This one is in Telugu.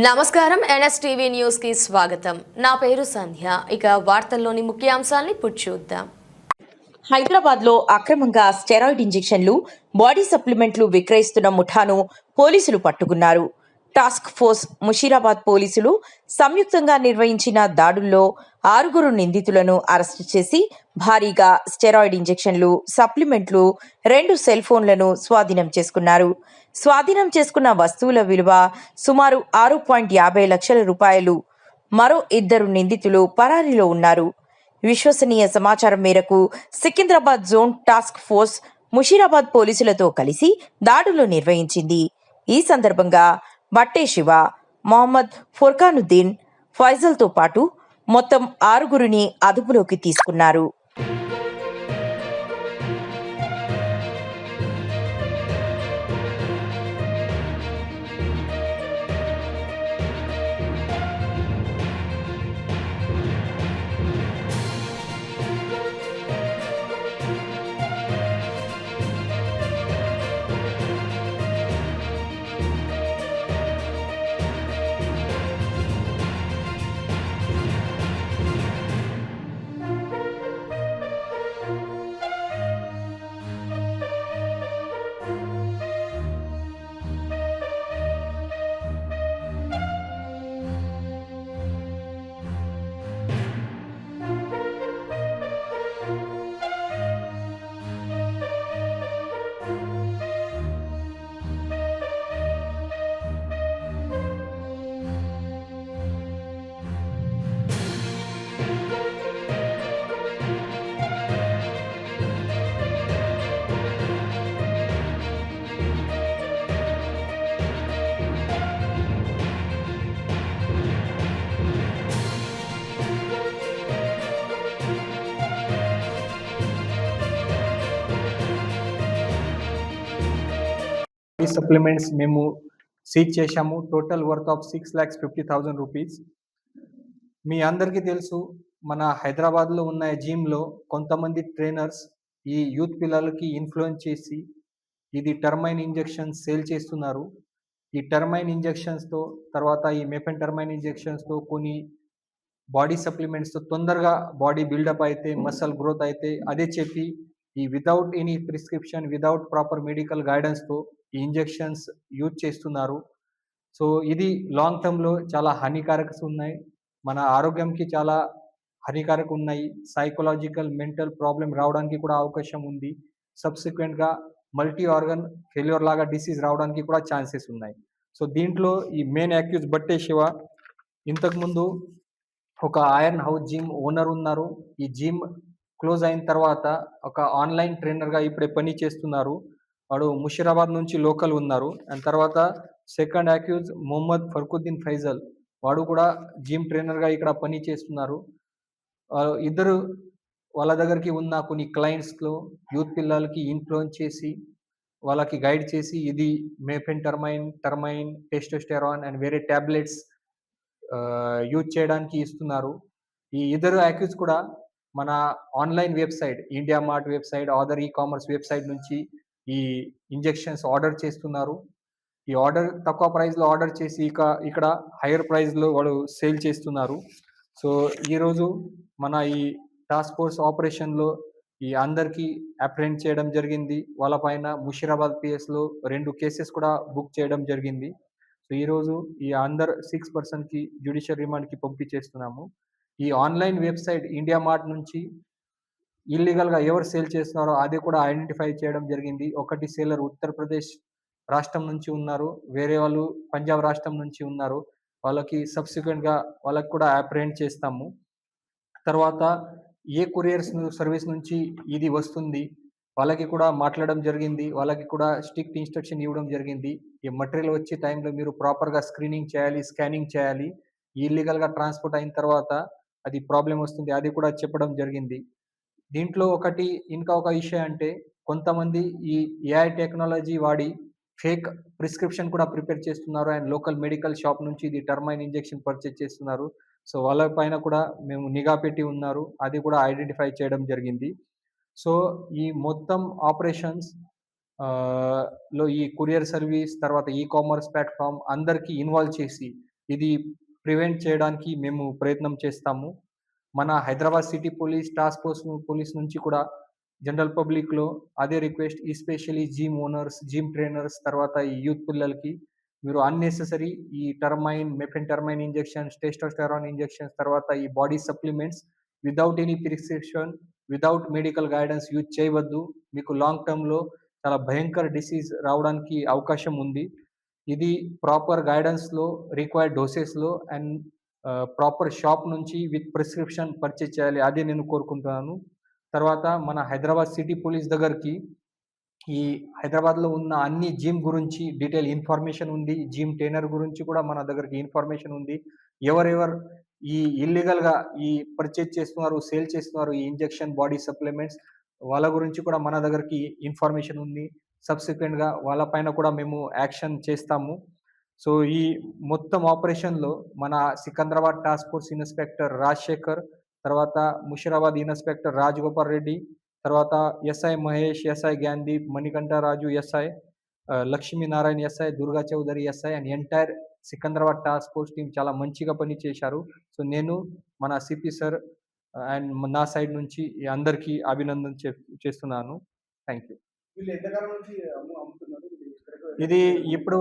నమస్కారం ఎన్ఎస్టీవీ న్యూస్ కి స్వాగతం. నా పేరు సంధ్య. ఇక వార్తల్లోని ముఖ్యాంశాలను ఇప్పుడు చూద్దాం. హైదరాబాద్ లో అక్రమంగా స్టెరాయిడ్ ఇంజెక్షన్లు, బాడీ సప్లిమెంట్లు విక్రయిస్తున్న ముఠాను పోలీసులు పట్టుకున్నారు. టాస్క్ ఫోర్స్ ముషీరాబాద్ పోలీసులు సంయుక్తంగా నిర్వహించిన దాడుల్లో 6 నిందితులను అరెస్టు చేసి భారీగా స్టెరాయిడ్ ఇంజెక్షన్లు, సప్లిమెంట్లు, 2 సెల్ ఫోన్లను స్వాధీనం చేసుకున్నారు. స్వాధీనం చేసుకున్న వస్తువుల విలువ సుమారు 6.50 లక్షల రూపాయలు. మరో 2 నిందితులు పరారీలో ఉన్నారు. విశ్వసనీయ సమాచారం మేరకు Secunderabad zone task force Musheerabad పోలీసులతో కలిసి దాడులు నిర్వహించింది. ఈ సందర్భంగా బట్టే శివ, మొహమ్మద్ ఫుర్ఖానుద్దీన్, ఫైజల్తో పాటు మొత్తం 6 అదుపులోకి తీసుకున్నారు. ఈ సప్లిమెంట్స్ మేము సీజ్ చేశాము. Total worth of 6,50,000 rupees. మీ అందరికీ తెలుసు, మన హైదరాబాద్లో ఉన్న జిమ్లో కొంతమంది ట్రైనర్స్ ఈ యూత్ పిల్లలకి ఇన్ఫ్లుయెన్స్ చేసి ఇది టర్మైన్ ఇంజెక్షన్ సేల్ చేస్తున్నారు. ఈ టర్మైన్ ఇంజెక్షన్స్తో తర్వాత ఈ మెఫెంటర్మైన్ ఇంజెక్షన్స్తో కొన్ని బాడీ సప్లిమెంట్స్తో తొందరగా బాడీ బిల్డప్ అయితే, మసల్ గ్రోత్ అయితే అదే చెప్పి ఈ without any prescription, without proper medical గైడెన్స్తో ఈ ఇంజెక్షన్స్ యూజ్ చేస్తున్నారు. సో ఇది లాంగ్ టర్మ్లో చాలా హానికారకస్ ఉన్నాయి, మన ఆరోగ్యంకి చాలా హానికారక ఉన్నాయి. సైకలాజికల్, మెంటల్ ప్రాబ్లం రావడానికి కూడా అవకాశం ఉంది. సబ్సిక్వెంట్గా మల్టీ ఆర్గన్ ఫెయిల్యూర్ లాగా డిసీజ్ రావడానికి కూడా ఛాన్సెస్ ఉన్నాయి. సో దీంట్లో ఈ మెయిన్ యాక్యూజ్ బట్టే శివ ఇంతకుముందు ఒక ఐరన్ హౌస్ జిమ్ ఓనర్ ఉన్నారు. ఈ జిమ్ క్లోజ్ అయిన తర్వాత ఒక ఆన్లైన్ ట్రైనర్గా ఇప్పుడే పని చేస్తున్నారు. వాడు ముషీరాబాద్ నుంచి లోకల్ ఉన్నారు. అండ్ తర్వాత సెకండ్ అక్యూజ్ మొహమ్మద్ ఫర్ఖుద్దీన్ ఫైజల్, వాడు కూడా జిమ్ ట్రైనర్గా ఇక్కడ పని చేస్తున్నారు. ఇద్దరు వాళ్ళ దగ్గరికి ఉన్న కొన్ని క్లయింట్స్లో యూత్ పిల్లలకి ఇన్ఫ్లుయెన్స్ చేసి వాళ్ళకి గైడ్ చేసి ఇది మెఫెంటర్మైన్, టర్మైన్, టెస్టోస్టెరాన్ అండ్ వేరే ట్యాబ్లెట్స్ యూజ్ చేయడానికి ఇస్తున్నారు. ఈ ఇద్దరు అక్యూజ్ కూడా మన online website, India mart website, other e commerce website నుంచి ఈ ఇంజెక్షన్స్ ఆర్డర్ చేస్తున్నారు. ఈ ఆర్డర్ తక్కువ ప్రైస్లో ఆర్డర్ చేసి ఇక్కడ హైయర్ ప్రైస్లో వాళ్ళు సేల్ చేస్తున్నారు. సో ఈరోజు మన ఈ టాస్క్ ఫోర్స్ ఆపరేషన్లో ఈ అందరికీ అప్రెంట్ చేయడం జరిగింది. వాళ్ళపైన ముషీరాబాద్ పిఎస్లో 2 కేసెస్ కూడా బుక్ చేయడం జరిగింది. సో ఈరోజు ఈ అందరు 6 పర్సన్కి జ్యుడిషియల్ రిమాండ్కి పంపించేస్తున్నాము. ఈ ఆన్లైన్ వెబ్సైట్ ఇండియా మార్ట్ నుంచి ఇల్లీగల్గా ఎవరు సేల్ చేస్తున్నారో అది కూడా ఐడెంటిఫై చేయడం జరిగింది. ఒకటి సేలర్ ఉత్తరప్రదేశ్ రాష్ట్రం నుంచి ఉన్నారు, వేరే వాళ్ళు పంజాబ్ రాష్ట్రం నుంచి ఉన్నారు. వాళ్ళకి సబ్సిక్వెంట్గా వాళ్ళకి కూడా అప్రెంట్ చేస్తాము. తర్వాత ఏ కొరియర్స్ సర్వీస్ నుంచి ఇది వస్తుంది వాళ్ళకి కూడా మాట్లాడడం జరిగింది. వాళ్ళకి కూడా స్ట్రిక్ట్ ఇన్స్ట్రక్షన్ ఇవ్వడం జరిగింది. ఈ మటీరియల్ వచ్చే టైంలో మీరు ప్రాపర్గా స్క్రీనింగ్ చేయాలి, స్కానింగ్ చేయాలి. ఇల్లీగల్గా ట్రాన్స్పోర్ట్ అయిన తర్వాత అది ప్రాబ్లం వస్తుంది, అది కూడా చెప్పడం జరిగింది. దీంట్లో ఇంకా ఒక విషయం అంటే కొంతమంది ఈ ఏఐ టెక్నాలజీ వాడి ఫేక్ ప్రిస్క్రిప్షన్ కూడా ప్రిపేర్ చేస్తున్నారు అండ్ లోకల్ మెడికల్ షాప్ నుంచి ఇది టర్మైన్ ఇంజెక్షన్ పర్చేజ్ చేస్తున్నారు. సో వాళ్ళ పైన కూడా మేము నిఘా పెట్టి ఉన్నారు, అది కూడా ఐడెంటిఫై చేయడం జరిగింది. సో ఈ మొత్తం ఆపరేషన్స్ లో ఈ కొరియర్ సర్వీస్ తర్వాత ఈ కామర్స్ ప్లాట్ఫామ్ అందరికీ ఇన్వాల్వ్ చేసి ఇది ప్రివెంట్ చేయడానికి మేము ప్రయత్నం చేస్తాము. మన Hyderabad city police task force police నుంచి కూడా జనరల్ పబ్లిక్‌లో అదే request especially gym owners, gym trainers తర్వాత ఈ యూత్ పిల్లలకి మీరు అన్నెసెసరీ ఈ టర్మైన్, మెఫెన్‌టర్మైన్ ఇంజెక్షన్స్, టెస్టోస్టెరాన్ ఇంజెక్షన్స్ తర్వాత ఈ body supplements without any prescription, without medical guidance use చేయవద్దు. మీకు లాంగ్ టర్మ్‌లో చాలా భయంకర డిసీజ్ రావడానికి అవకాశం ఉంది. ఇది ప్రాపర్ గైడెన్స్‌లో, రిక్వైర్డ్ డోసెస్‌లో అండ్ ప్రాపర్ షాప్ నుంచి విత్ ప్రిస్క్రిప్షన్ పర్చేజ్ చేయాలి. అదే నేను కోరుకుంటున్నాను. తర్వాత మన హైదరాబాద్ సిటీ పోలీస్ దగ్గరికి ఈ హైదరాబాద్‌లో ఉన్న అన్ని జిమ్ గురించి డీటెయిల్ ఇన్ఫర్మేషన్ ఉంది. జిమ్ ట్రైనర్ గురించి కూడా మన దగ్గరికి ఇన్ఫర్మేషన్ ఉంది. ఎవరెవరు ఈ ఇల్లీగల్‌గా ఈ పర్చేజ్ చేస్తున్నారు, సేల్ చేస్తున్నారు ఈ ఇంజెక్షన్ బాడీ సప్లిమెంట్స్ వాళ్ళ గురించి కూడా మన దగ్గరికి ఇన్ఫర్మేషన్ ఉంది. సబ్సిక్వెంట్‌గా వాళ్ళ పైన కూడా మేము యాక్షన్ చేస్తాము. సో, ఈ మొత్తం ఆపరేషన్‌లో మన Secunderabad task force inspector Rajasekhar, తర్వాత ముషీరాబాద్ ఇన్స్‌పెక్టర్ రాజగోపాల్ రెడ్డి, తర్వాత SI Mahesh, SI Gyandeep, Manikantaraju SI, Lakshminarayana SI, Durga Chowdary SI and entire Secunderabad task force team చాలా మంచిగా పనిచేశారు. సో, నేను మన సిపి సార్ అండ్ నా సైడ్ నుంచి అందరికీ అభినందన చేస్తున్నాను. Thank you. వీళ్ళు ఎంతకాలం నుంచి అమ్ముతున్నారు? ఇది ఇప్పుడు